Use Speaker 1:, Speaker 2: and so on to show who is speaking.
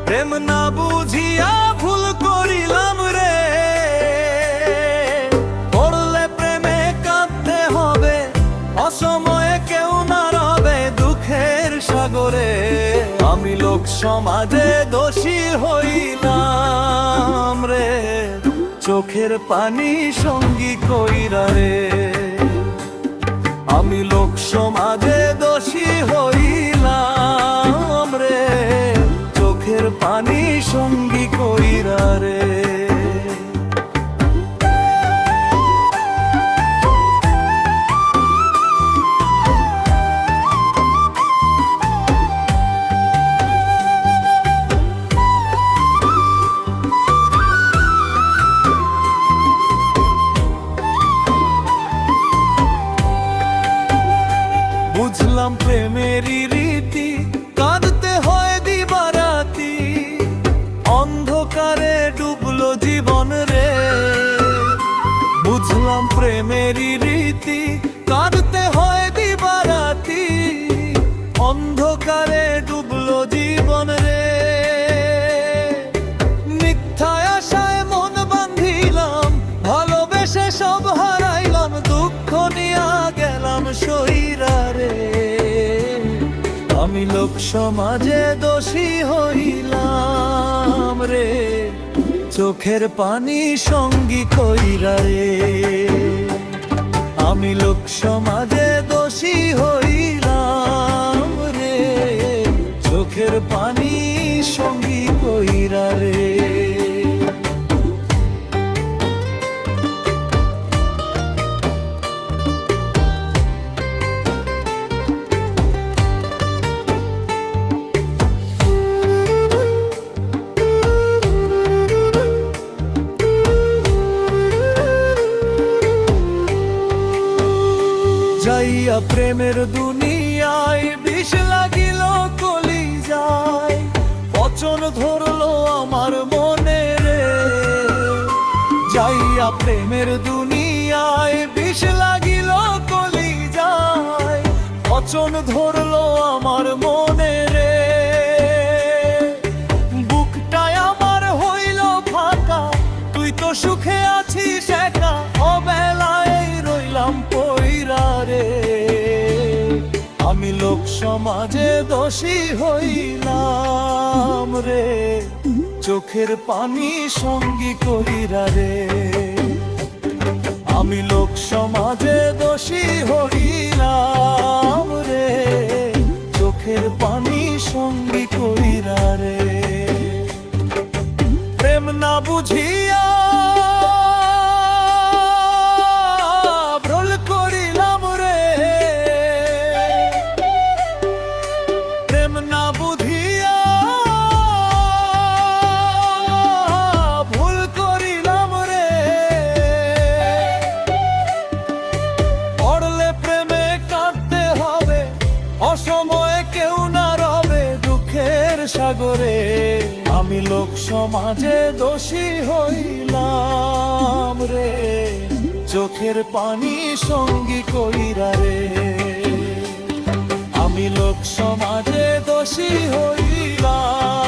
Speaker 1: প্রেম না বুঝিয়া ভুল করিলাম রে। পড়লে প্রেমে কাঁদতে হবে, অসময়ে কেউ না রবে দুঃখের সাগরে। আমি লোক সমাজে দোষী হইলাম রে, চোখের পানি সঙ্গী কইরা রে। আমি লোক সমাজে দোষী হইলাম রে, চোখের পানি সঙ্গী কইরা রে। বুঝলাম প্রেমেরই রীতি, কাঁদতে হয় দিবারাতি। অন্ধকারে ডুবলো জীবন রে। বুঝলাম প্রেমেরই রীতি, কাঁদতে হয় দিবারাতি। অন্ধকারে ডুবলো জীবন রে। মিথ্যায় আশায় মন বাঁধিলাম, ভালোবেসে সব হারাইলাম। দুঃখ নিয়া গেলাম সইরা রে। আমি লোক সমাজে দোষী হইলাম রে, চোখের পানি সঙ্গী কইরা রে। আমি লোক সমাজে দোষী হইলাম রে, চোখের পানি সঙ্গী কইরা রে। যাইয়া প্রেমের দুনিয়ায় বিষ লাগিল কলিজায়। পচন ধরলো আমার মনে রে। যাইয়া প্রেমের দুনিয়ায় বিষ লাগিল কলিজায়। পচন ধরলো আমার মনে রে। বুকটায় আমার হইল ফাঁকা, তুই তো সুখে আছিস একা। অবেলায় রইলাম পইরা রে। আমি লোক সমাজে দোষী হইলাম রে, চোখের পানি সঙ্গী কইরা রে। আমি লোক সমাজে দোষী হইলাম রে, চোখের পানি সঙ্গী কইরা রে। প্রেম না বুঝিয়া ভুল করিলাম রে। প্রেম না বুঝিয়া ভুল করিলাম রে। পড়লে প্রেমে কাঁদতে হবে, অসময়ে কেউ না রবে দুঃখের সাগরে। আমি লোক সমাজে দোষী হইলাম রে, চোখের পানি সঙ্গী কইরা রে। আমি লোক সমাজে দোষী হইলাম